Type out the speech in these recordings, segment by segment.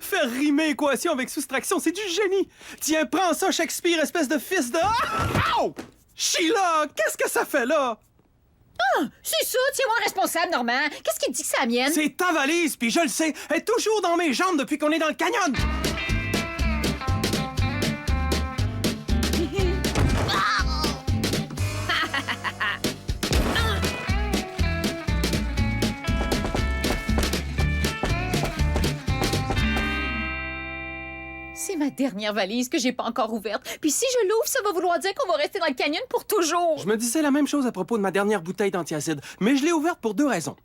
Faire rimer équation avec soustraction, c'est du génie! Tiens, prends ça, Shakespeare, espèce de fils de... Ah! Ow! Sheila, qu'est-ce que ça fait là? Ah, c'est ça, tiens-moi responsable, Normand. Qu'est-ce qui te dit que c'est la mienne? C'est ta valise, puis je le sais, elle est toujours dans mes jambes depuis qu'on est dans le canyon! C'est ma dernière valise que j'ai pas encore ouverte. Puis si je l'ouvre, ça va vouloir dire qu'on va rester dans le canyon pour toujours. Je me disais la même chose à propos de ma dernière bouteille d'antiacide, mais je l'ai ouverte pour 2 raisons.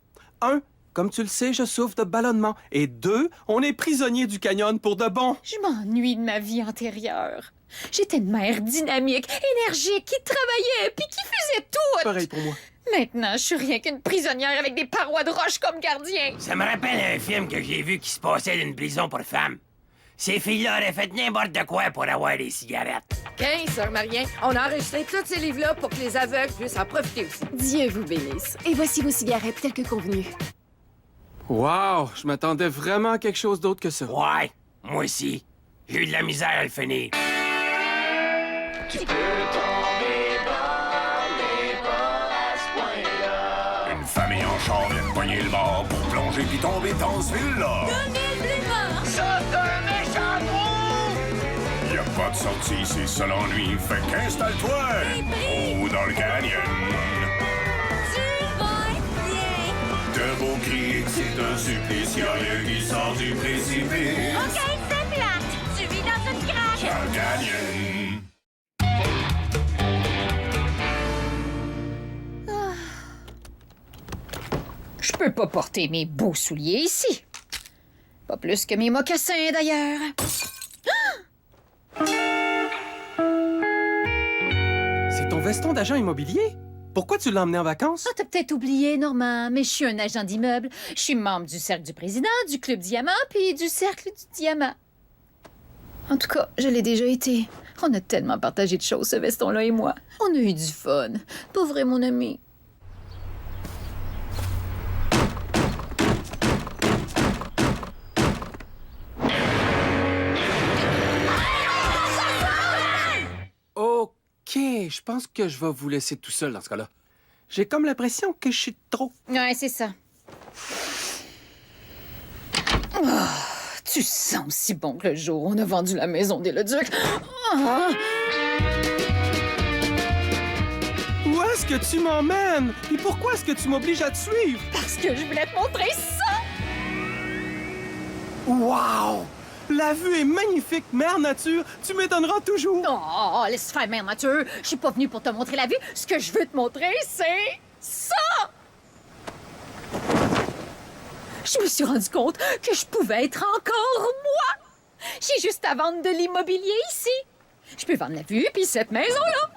1, comme tu le sais, je souffre de ballonnement. Et 2, on est prisonnier du canyon pour de bon. Je m'ennuie de ma vie antérieure. J'étais une mère dynamique, énergique, qui travaillait puis qui faisait tout. Pareil pour moi. Maintenant, je suis rien qu'une prisonnière avec des parois de roche comme gardien. Ça me rappelle un film que j'ai vu qui se passait d'une prison pour femmes. Ces filles-là auraient fait n'importe quoi pour avoir des cigarettes. OK, Sœur Marien, on a enregistré tous ces livres-là pour que les aveugles puissent en profiter aussi. Dieu vous bénisse. Et voici vos cigarettes telles que convenu. Wow, je m'attendais vraiment à quelque chose d'autre que ça. Ouais, moi aussi. J'ai eu de la misère à le finir. Tu peux tomber dans les bras à ce point-là. Une famille en char vient de pogner le bord pour plonger puis tomber dans ce ville-là. Ça, c'est un méchant trou! Y a pas de sortie, c'est ça l'ennui. Fait qu'installe-toi! Oh, dans le canyon. De beaux cris et que c'est un supplice. Y'a rien qui sort du précipice. c'est plate! Tu vis dans une craque! Dans le canyon. Je peux pas porter mes beaux souliers ici. Pas plus que mes mocassins, d'ailleurs. C'est ton veston d'agent immobilier? Pourquoi tu l'as emmené en vacances? Ah, t'as peut-être oublié, Normand, mais je suis un agent d'immeuble. Je suis membre du Cercle du Président, du Club Diamant, puis du Cercle du Diamant. En tout cas, je l'ai déjà été. On a tellement partagé de choses, ce veston-là et moi. On a eu du fun. Pas vrai, mon ami? OK, je pense que je vais vous laisser tout seul dans ce cas-là. J'ai comme l'impression que je suis trop... Ouais, c'est ça. Oh, tu sens aussi bon que le jour où on a vendu la maison des Leduc. Ah! Où est-ce que tu m'emmènes? Et pourquoi est-ce que tu m'obliges à te suivre? Parce que je voulais te montrer ça! Wow! La vue est magnifique, mère nature. Tu m'étonneras toujours. Oh, laisse faire, mère nature. Je suis pas venue pour te montrer la vue. Ce que je veux te montrer, c'est ça! Je me suis rendu compte que je pouvais être encore moi. J'ai juste à vendre de l'immobilier ici. Je peux vendre la vue puis cette maison-là.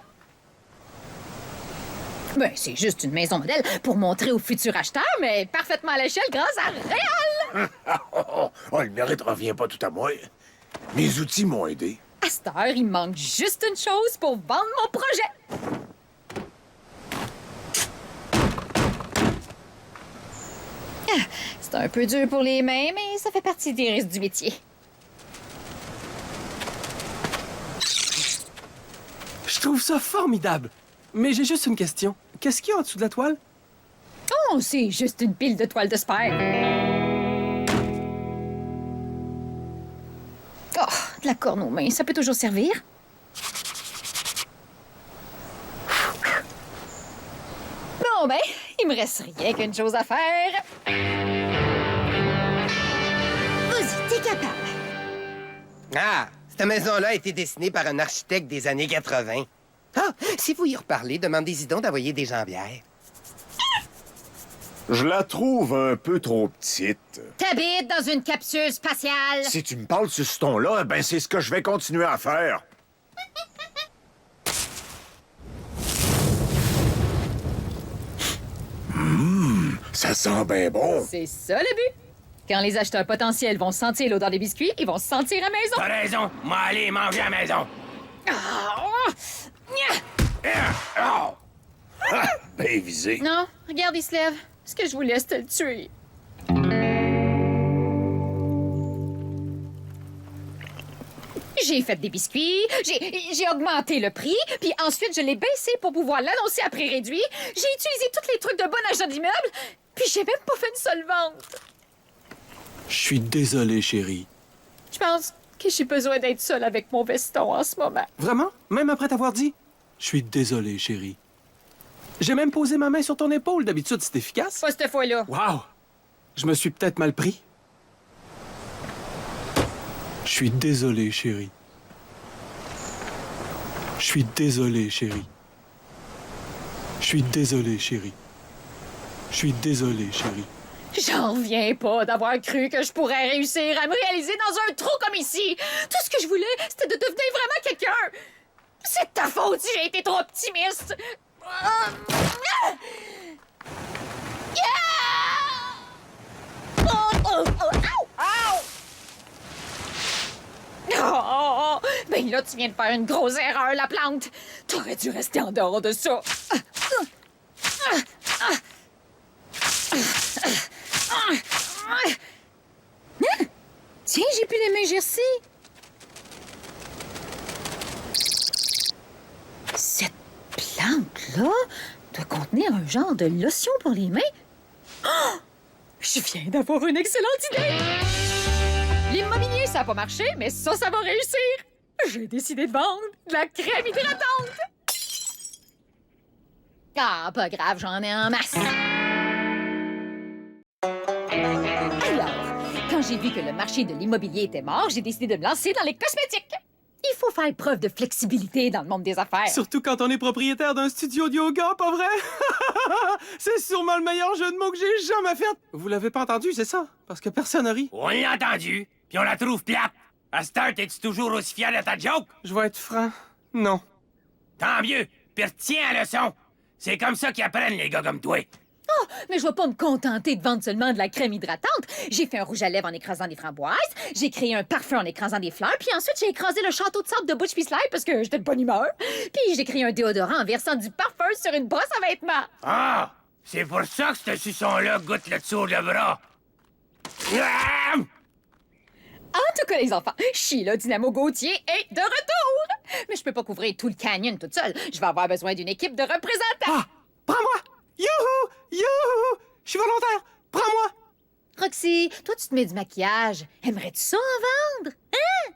Ben, c'est juste une maison modèle pour montrer aux futurs acheteurs, mais parfaitement à l'échelle grâce à Réal. Oh, le mérite revient pas tout à moi. Mes outils m'ont aidé. À cette heure, il manque juste une chose pour vendre mon projet. Ah, c'est un peu dur pour les mains, mais ça fait partie des risques du métier. Je trouve ça formidable. Mais j'ai juste une question. Qu'est-ce qu'il y a en dessous de la toile? Oh, c'est juste une pile de toiles de spare. Oh, de la corne aux mains, ça peut toujours servir. Bon, ben, il me reste rien qu'une chose à faire. Vas-y, t'es capable. Ah, cette maison-là a été dessinée par un architecte des années 80. Ah, si vous y reparlez, demandez-y donc d'envoyer des jambières. Je la trouve un peu trop petite. T'habites dans une capsule spatiale. Si tu me parles sur ce ton-là, ben c'est ce que je vais continuer à faire. Ça sent bien bon. C'est ça le but. Quand les acheteurs potentiels vont sentir l'odeur des biscuits, ils vont se sentir à maison. T'as raison, moi aller manger à la maison. Ah! Oh! Bien visé. Non, regarde, il se lève. Ce que je voulais, c'était le tuer. J'ai fait des biscuits, j'ai augmenté le prix, puis ensuite je l'ai baissé pour pouvoir l'annoncer à prix réduit. J'ai utilisé tous les trucs de bon agent d'immeuble, puis j'ai même pas fait une seule vente. Je suis désolé, chérie. Je pense que j'ai besoin d'être seule avec mon veston en ce moment. Vraiment? Même après t'avoir dit? Je suis désolé, chérie. J'ai même posé ma main sur ton épaule. D'habitude, c'est efficace. Pas cette fois-là. Wow! Je me suis peut-être mal pris. Je suis désolé, chérie. Je suis désolé, chérie. Je suis désolé, chérie. Je suis désolé, chérie. J'en reviens pas d'avoir cru que je pourrais réussir à me réaliser dans un trou comme ici. Tout ce que je voulais, c'était de devenir vraiment quelqu'un. C'est de ta faute si j'ai été trop optimiste. Oh, ben là, tu viens de faire une grosse erreur, la plante. T'aurais dû rester en dehors de ça. Tiens, j'ai plus les mains gercées. Cette plante-là doit contenir un genre de lotion pour les mains. Oh! Je viens d'avoir une excellente idée! L'immobilier, ça n'a pas marché, mais ça va réussir! J'ai décidé de vendre de la crème hydratante! Ah, pas grave, j'en ai en masse! Alors, quand j'ai vu que le marché de l'immobilier était mort, j'ai décidé de me lancer dans les cosmétiques! Il faut faire preuve de flexibilité dans le monde des affaires. Surtout quand on est propriétaire d'un studio de yoga, pas vrai? C'est sûrement le meilleur jeu de mots que j'ai jamais fait. Vous l'avez pas entendu, c'est ça? Parce que personne n'a ri. On l'a entendu, puis on la trouve plate. À cette heure, t'es-tu toujours aussi fier de ta joke? Je vais être franc. Non. Tant mieux, puis retiens la leçon. C'est comme ça qu'ils apprennent, les gars comme toi. Oh, mais je vais pas me contenter de vendre seulement de la crème hydratante. J'ai fait un rouge à lèvres en écrasant des framboises, j'ai créé un parfum en écrasant des fleurs, puis ensuite j'ai écrasé le château de sable de Butch Slide parce que j'étais de bonne humeur. Puis j'ai créé un déodorant en versant du parfum sur une brosse à vêtements. Ah! C'est pour ça que ce suçon-là goûte le dessous de bras. Ah! En tout cas, les enfants, Sheila Dynamo Gauthier est de retour! Mais je peux pas couvrir tout le canyon toute seule. Je vais avoir besoin d'une équipe de représentants. Ah! Prends-moi! Youhou! Youhou! Je suis volontaire! Prends-moi! Roxy, toi, tu te mets du maquillage. Aimerais-tu ça en vendre? Hein?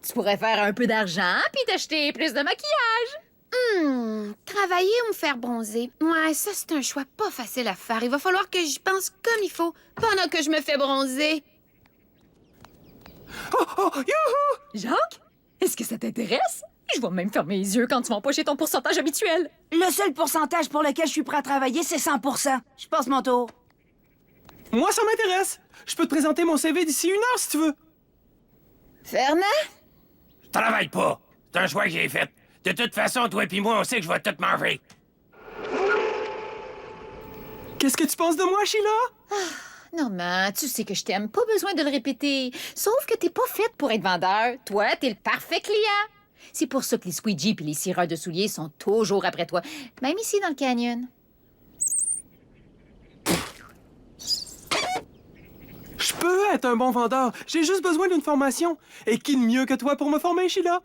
Tu pourrais faire un peu d'argent puis t'acheter plus de maquillage. Travailler ou me faire bronzer? Ouais, ça, c'est un choix pas facile à faire. Il va falloir que j'y pense comme il faut pendant que je me fais bronzer. Oh! Oh! Youhou! Jacques, est-ce que ça t'intéresse? Je vais même fermer les yeux quand tu vas empocher ton pourcentage habituel. Le seul pourcentage pour lequel je suis prêt à travailler, c'est 100%. Je passe mon tour. Moi, ça m'intéresse. Je peux te présenter mon CV d'ici 1 heure, si tu veux. Fernand? Je travaille pas. C'est un choix que j'ai fait. De toute façon, toi et moi, on sait que je vais tout manger. Qu'est-ce que tu penses de moi, Sheila? Normand, tu sais que je t'aime. Pas besoin de le répéter. Sauf que t'es pas faite pour être vendeur. Toi, t'es le parfait client. C'est pour ça que les squeegees et les cireurs de souliers sont toujours après toi. Même ici, dans le canyon. Je peux être un bon vendeur. J'ai juste besoin d'une formation. Et qui de mieux que toi pour me former, Sheila?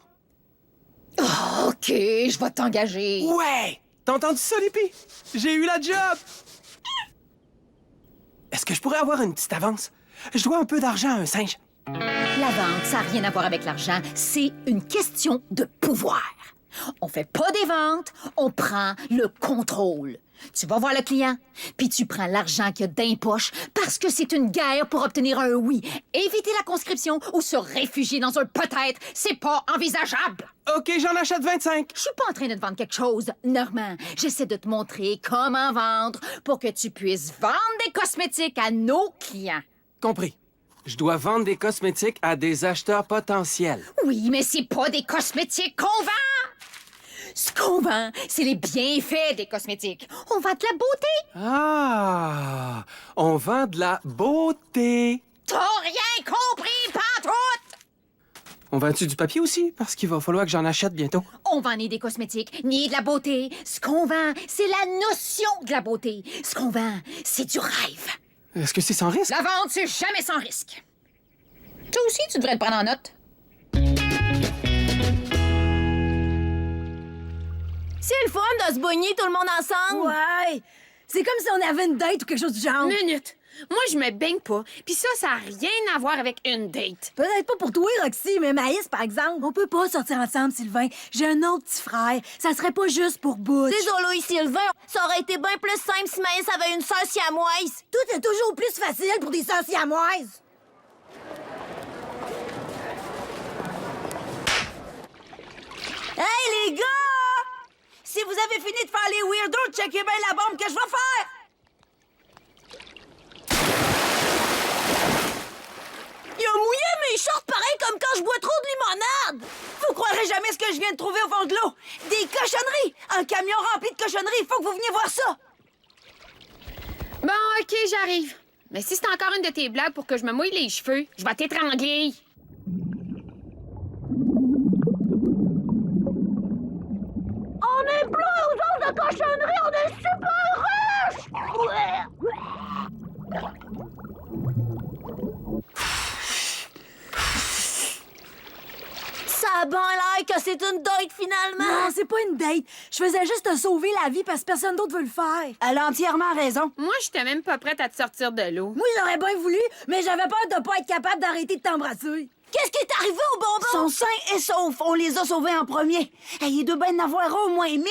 Oh, OK, je vais t'engager. Ouais! T'as entendu ça, Lippy? J'ai eu la job! Est-ce que je pourrais avoir une petite avance? Je dois un peu d'argent à un singe. La vente, ça n'a rien à voir avec l'argent. C'est une question de pouvoir. On fait pas des ventes, on prend le contrôle. Tu vas voir le client, puis tu prends l'argent qu'il y a dans les poches parce que c'est une guerre pour obtenir un oui. Éviter la conscription ou se réfugier dans un peut-être, c'est pas envisageable. OK, j'en achète 25. Je suis pas en train de te vendre quelque chose, Normand. J'essaie de te montrer comment vendre pour que tu puisses vendre des cosmétiques à nos clients. Compris. Je dois vendre des cosmétiques à des acheteurs potentiels. Oui, mais c'est pas des cosmétiques qu'on vend! Ce qu'on vend, c'est les bienfaits des cosmétiques. On vend de la beauté. Ah! On vend de la beauté. T'as rien compris, pantoute! On vend-tu du papier aussi? Parce qu'il va falloir que j'en achète bientôt. On vend ni des cosmétiques, ni de la beauté. Ce qu'on vend, c'est la notion de la beauté. Ce qu'on vend, c'est du rêve. Est-ce que c'est sans risque? La vente, c'est jamais sans risque. Toi aussi, tu devrais te prendre en note. C'est le fun de se bogner tout le monde ensemble. Ouais. C'est comme si on avait une date ou quelque chose du genre. Minute. Moi, je me baigne pas. Puis ça a rien à voir avec une date. Peut-être pas pour toi, Roxy, mais Maïs, par exemple. On peut pas sortir ensemble, Sylvain. J'ai un autre petit frère. Ça serait pas juste pour Butch. Désolé, Sylvain. Ça aurait été bien plus simple si Maïs avait une sœur siamoise. Tout est toujours plus facile pour des sœurs siamoises. Hey, les gars! Si vous avez fini de faire les weirdos, checkez bien la bombe que je vais faire! Il a mouillé mes shorts pareil comme quand je bois trop de limonade! Vous croirez jamais ce que je viens de trouver au fond de l'eau! Des cochonneries! Un camion rempli de cochonneries! Il faut que vous veniez voir ça! Bon, OK, j'arrive. Mais si c'est encore une de tes blagues pour que je me mouille les cheveux, je vais t'étrangler. On est plus aux os de cochonneries! On est super riches! Ça a bien l'air que c'est une date, finalement! Non, c'est pas une date. Je faisais juste te sauver la vie parce que personne d'autre veut le faire. Elle a entièrement raison. Moi, j'étais même pas prête à te sortir de l'eau. Moi, j'aurais bien voulu, mais j'avais peur de pas être capable d'arrêter de t'embrasser. Qu'est-ce qui est arrivé aux bonbons? Ils sont sains et saufs. On les a sauvés en premier. Hey, il doit bien en avoir au moins 1000.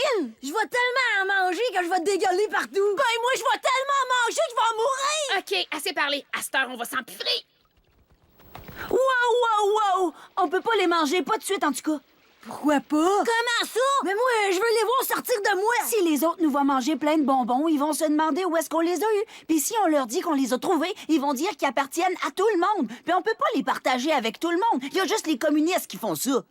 Je vais tellement en manger que je vais te dégueuler partout. Ben, moi, je vais tellement manger que je vais mourir. OK, assez parlé. À cette heure, on va s'empiffrer. Wow! On peut pas les manger, pas de suite, en tout cas. Pourquoi pas? Comment ça? Mais moi, je veux les voir sortir de moi. Si les autres nous voient manger plein de bonbons, ils vont se demander où est-ce qu'on les a eus. Puis si on leur dit qu'on les a trouvés, ils vont dire qu'ils appartiennent à tout le monde. Puis on peut pas les partager avec tout le monde. Il y a juste les communistes qui font ça.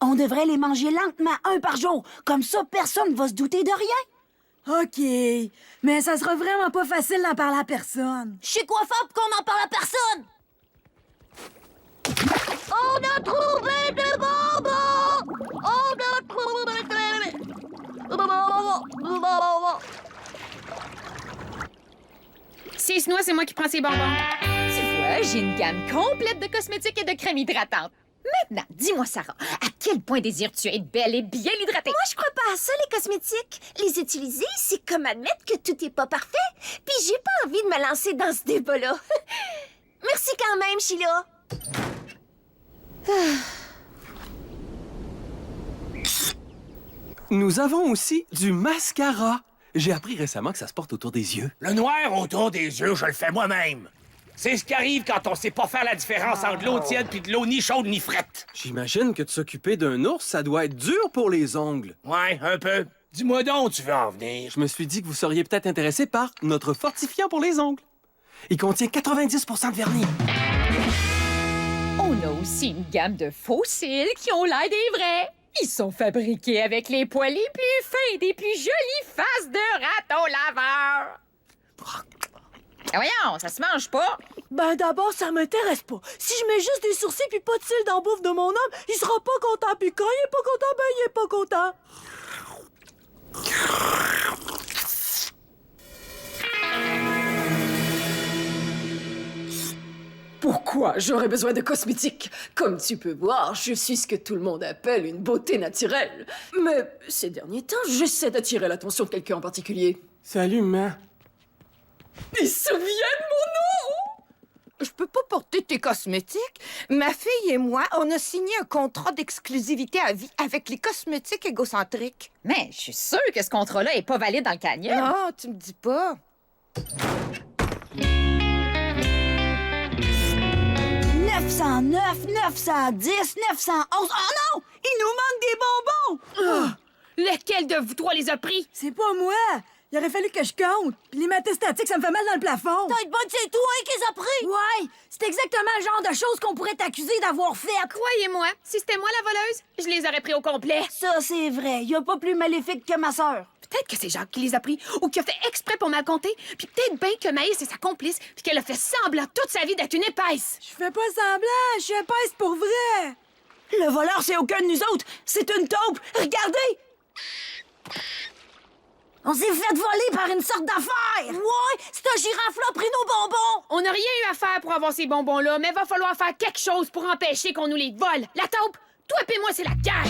On devrait les manger lentement, un par jour. Comme ça, personne va se douter de rien. OK. Mais ça sera vraiment pas facile d'en parler à personne. Je sais quoi faire pour qu'on en parle à personne. On a trouvé des bonbons! On a trouvé des bonbons! Si se noie, c'est moi qui prends ces bonbons. Tu vois, j'ai une gamme complète de cosmétiques et de crèmes hydratantes. Maintenant, dis-moi, Sarah, à quel point désires-tu être belle et bien hydratée? Moi, je crois pas à ça, les cosmétiques. Les utiliser, c'est comme admettre que tout est pas parfait. Puis j'ai pas envie de me lancer dans ce débat-là. Merci quand même, Sheila. Nous avons aussi du mascara. J'ai appris récemment que ça se porte autour des yeux. Le noir autour des yeux, je le fais moi-même. C'est ce qui arrive quand on sait pas faire la différence entre l'eau tiède puis de l'eau ni chaude ni frette. J'imagine que de s'occuper d'un ours, ça doit être dur pour les ongles. Ouais, un peu. Dis-moi donc où tu veux en venir. Je me suis dit que vous seriez peut-être intéressé par notre fortifiant pour les ongles. Il contient 90% de vernis. On a aussi une gamme de faux cils qui ont l'air des vrais. Ils sont fabriqués avec les poils les plus fins des plus jolies faces de raton laveur. Ah, voyons, ça se mange pas. Ben d'abord, ça m'intéresse pas. Si je mets juste des sourcils puis pas de cils dans la bouffe de mon homme, il sera pas content. Puis quand il est pas content, ben il est pas content. Pourquoi j'aurais besoin de cosmétiques? Comme tu peux voir, je suis ce que tout le monde appelle une beauté naturelle. Mais ces derniers temps, j'essaie d'attirer l'attention de quelqu'un en particulier. Salut, ma. Ils se souviennent de mon nom! Je peux pas porter tes cosmétiques. Ma fille et moi, on a signé un contrat d'exclusivité à vie avec les cosmétiques égocentriques. Mais je suis sûre que ce contrat-là est pas valide dans le canyon. Non, tu me dis pas. 909, 910, 911... Oh non! Il nous manque des bonbons! Lequel de vous trois les a pris? C'est pas moi. Il aurait fallu que je compte. Puis les mathématiques, ça me fait mal dans le plafond. T'as une bonne, c'est toi qui les a pris! Ouais, c'est exactement le genre de choses qu'on pourrait t'accuser d'avoir fait. Croyez-moi, si c'était moi la voleuse, je les aurais pris au complet. Ça, c'est vrai. Y a pas plus maléfique que ma sœur. Peut-être que c'est Jacques qui les a pris, ou qui a fait exprès pour mal compter, puis peut-être bien que Maïs est sa complice, puis qu'elle a fait semblant toute sa vie d'être une épaisse. Je fais pas semblant, je suis épaisse pour vrai. Le voleur, c'est aucun de nous autres. C'est une taupe. Regardez! On s'est fait voler par une sorte d'affaire! Ouais! C'est un girafe-là pris nos bonbons! On n'a rien eu à faire pour avoir ces bonbons-là, mais va falloir faire quelque chose pour empêcher qu'on nous les vole. La taupe, toi et moi, c'est la guerre!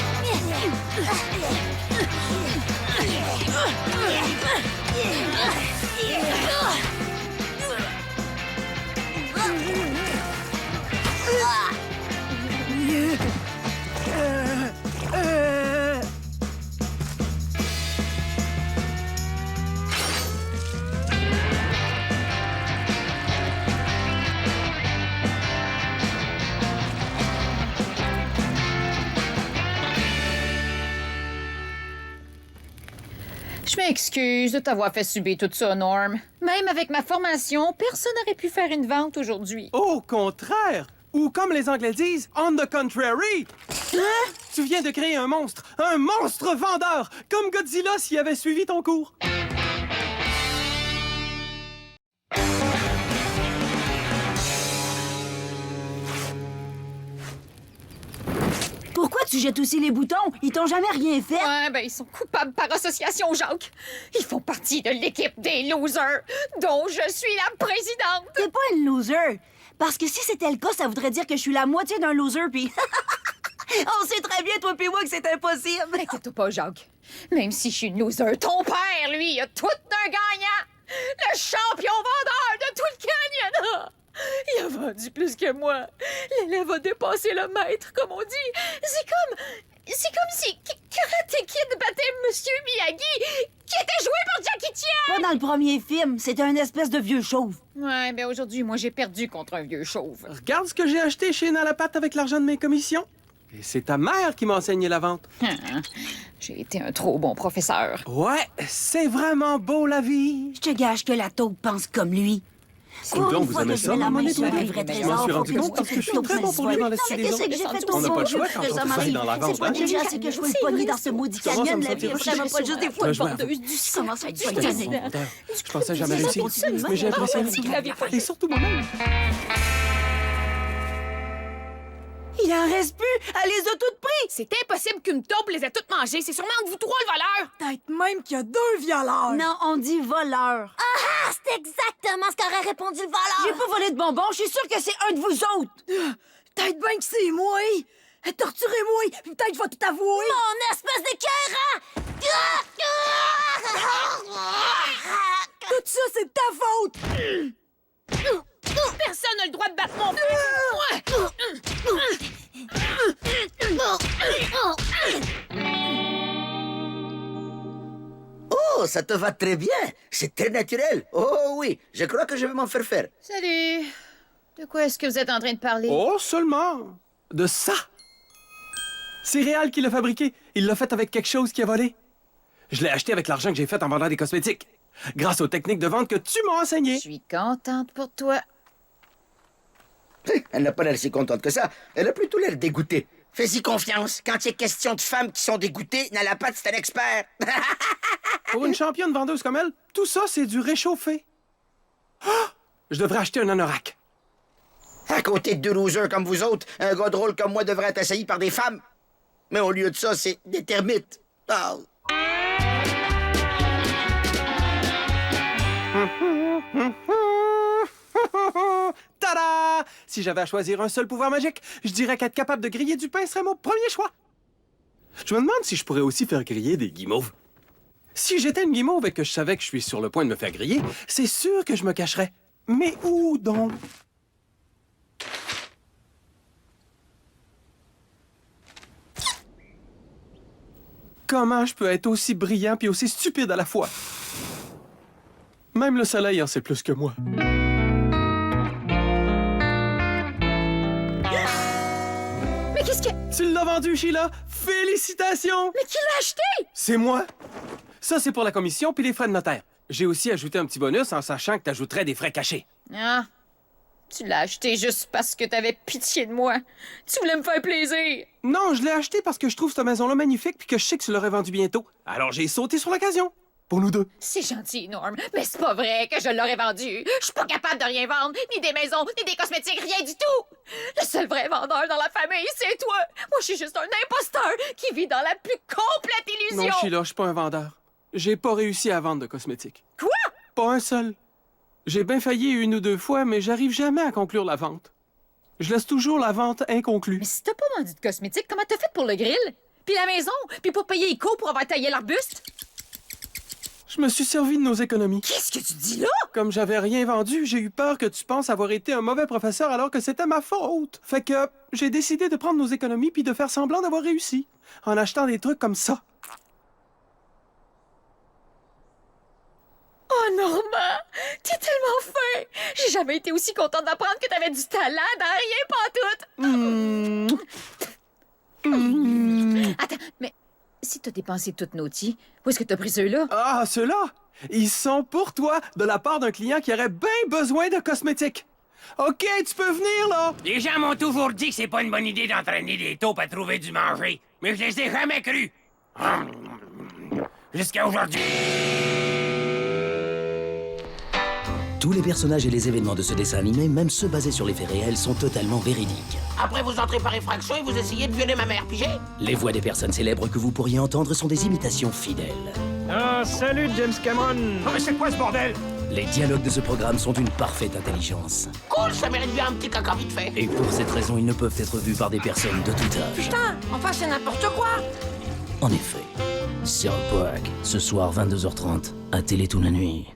Je m'excuse de t'avoir fait subir tout ça, Norm. Même avec ma formation, personne n'aurait pu faire une vente aujourd'hui. Au contraire! Ou comme les Anglais disent, on the contrary! Hein? Tu viens de créer un monstre vendeur, comme Godzilla s'il avait suivi ton cours. Pourquoi tu jettes aussi les boutons? Ils t'ont jamais rien fait. Ouais, ben ils sont coupables par association, Jacques. Ils font partie de l'équipe des losers, dont je suis la présidente. T'es pas une loser. Parce que si c'était le cas, ça voudrait dire que je suis la moitié d'un loser, puis... On sait très bien, toi puis moi, que c'est impossible. Inquiète-toi pas, Jacques. Même si je suis une loser, ton père, lui, a tout un gagnant. Le champion vendeur de tout le Canada. Il a vendu plus que moi. L'élève a dépassé le maître, comme on dit. C'est comme si Karate Kid battait Monsieur Miyagi, qui était joué par Jackie Chan. Pas dans le premier film. C'était un espèce de vieux chauve. Ouais, ben aujourd'hui, moi, j'ai perdu contre un vieux chauve. Regarde ce que j'ai acheté chez Nalapat avec l'argent de mes commissions. Et c'est ta mère qui m'a enseigné la vente. J'ai été un trop bon professeur. Ouais, c'est vraiment beau, la vie. Je te gage que la taupe pense comme lui. Donc, vous aimez ça, la maman, main les sur un doigts? vrai Je trésor. m'en suis rendu faut compte parce que je suis taupe très bon pour lui dans la Qu'est-ce civilisation. que j'ai fait On n'a pas le choix quand ça on travaille m'arrive. dans la vente, C'est pas hein? déjà assez que je vois le pogner dans ce maudit canyon, la vie. Vraiment pas juste des fois Je m'en bordeuse du commence à être J'étais poignonné. bon menteur. Je pensais jamais réussir, mais j'ai impressionné. Et surtout moi-même. Il en reste plus! Elle les a toutes pris! C'est impossible qu'une taupe les ait toutes mangées. C'est sûrement de vous trois le voleur. Peut-être même qu'il y a 2 violeurs. Non, on dit voleur. Ah, c'est exactement ce qu'aurait répondu le J'ai voleur. pas volé de bonbons, je suis sûre que c'est un de vous autres! Peut-être bien que c'est moi. Torturez-moi, puis peut-être je vais tout avouer. Mon espèce d'écœurant! Tout ça, c'est de ta faute. Personne n'a le droit de battre mon frère. Oh, ça te va très bien. C'est très naturel. Oh oui, je crois que je vais m'en faire faire. Salut. De quoi est-ce que vous êtes en train de parler? Oh, seulement de ça. C'est Réal qui l'a fabriqué. Il l'a fait avec quelque chose qui a volé. Je l'ai acheté avec l'argent que j'ai fait en vendant des cosmétiques. Grâce aux techniques de vente que tu m'as enseignées. Je suis contente pour toi. Elle n'a pas l'air si contente que ça. Elle a plutôt l'air dégoûtée. Fais-y confiance. Quand il est question de femmes qui sont dégoûtées, Nalapat, c'est un expert. Pour une championne vendeuse comme elle, tout ça, c'est du réchauffé. Ah! Je devrais acheter un anorak. À côté de 2 losers comme vous autres, un gars drôle comme moi devrait être assailli par des femmes. Mais au lieu de ça, c'est des termites. Ah. Tada! Si j'avais à choisir un seul pouvoir magique, je dirais qu'être capable de griller du pain serait mon premier choix. Je me demande si je pourrais aussi faire griller des guimauves. Si j'étais une guimauve et que je savais que je suis sur le point de me faire griller, c'est sûr que je me cacherais. Mais où donc? Comment je peux être aussi brillant puis aussi stupide à la fois? Même le soleil en sait plus que moi. Mais qu'est-ce que... Tu l'as vendu, Sheila! Félicitations! Mais qui l'a acheté? C'est moi! Ça, c'est pour la commission puis les frais de notaire. J'ai aussi ajouté un petit bonus en sachant que t'ajouterais des frais cachés. Ah, tu l'as acheté juste parce que t'avais pitié de moi. Tu voulais me faire plaisir. Non, je l'ai acheté parce que je trouve cette maison-là magnifique puis que je sais que tu l'aurais vendue bientôt. Alors j'ai sauté sur l'occasion. Pour nous deux. C'est gentil, Norm, mais c'est pas vrai que je l'aurais vendu. Je suis pas capable de rien vendre, ni des maisons, ni des cosmétiques, rien du tout. Le seul vrai vendeur dans la famille, c'est toi. Moi, je suis juste un imposteur qui vit dans la plus complète illusion. Non, Sheila, je suis pas un vendeur. J'ai pas réussi à vendre de cosmétiques. Quoi? Pas un seul. J'ai bien failli 1 ou 2 fois, mais j'arrive jamais à conclure la vente. Je laisse toujours la vente inconclue. Mais si t'as pas vendu de cosmétiques, comment t'as fait pour le grill? Puis la maison? Puis pour payer Ico pour avoir taillé l'arbuste? Je me suis servi de nos économies. Qu'est-ce que tu dis là? Comme j'avais rien vendu, j'ai eu peur que tu penses avoir été un mauvais professeur alors que c'était ma faute. Fait que j'ai décidé de prendre nos économies puis de faire semblant d'avoir réussi. En achetant des trucs comme ça. Oh, Normand! T'es tellement fin! J'ai jamais été aussi contente d'apprendre que t'avais du talent dans rien pantoute! Attends, mais si t'as dépensé toutes nos tis, où est-ce que t'as pris ceux-là? Ah, ceux-là! Ils sont pour toi, de la part d'un client qui aurait bien besoin de cosmétiques. OK, tu peux venir, là! Les gens m'ont toujours dit que c'est pas une bonne idée d'entraîner des taupes à trouver du manger. Mais je les ai jamais crus. Jusqu'à aujourd'hui. Tous les personnages et les événements de ce dessin animé, même ceux basés sur les faits réels, sont totalement véridiques. Après, vous entrez par effraction et vous essayez de violer ma mère, pigé? Les voix des personnes célèbres que vous pourriez entendre sont des imitations fidèles. Ah, salut James Cameron! Oh, mais c'est quoi ce bordel? Les dialogues de ce programme sont d'une parfaite intelligence. Cool, ça mérite bien un petit caca vite fait. Et pour cette raison, ils ne peuvent être vus par des personnes de tout âge. Putain, enfin c'est n'importe quoi! En effet, South Park, ce soir 22h30, à Télétoon la nuit.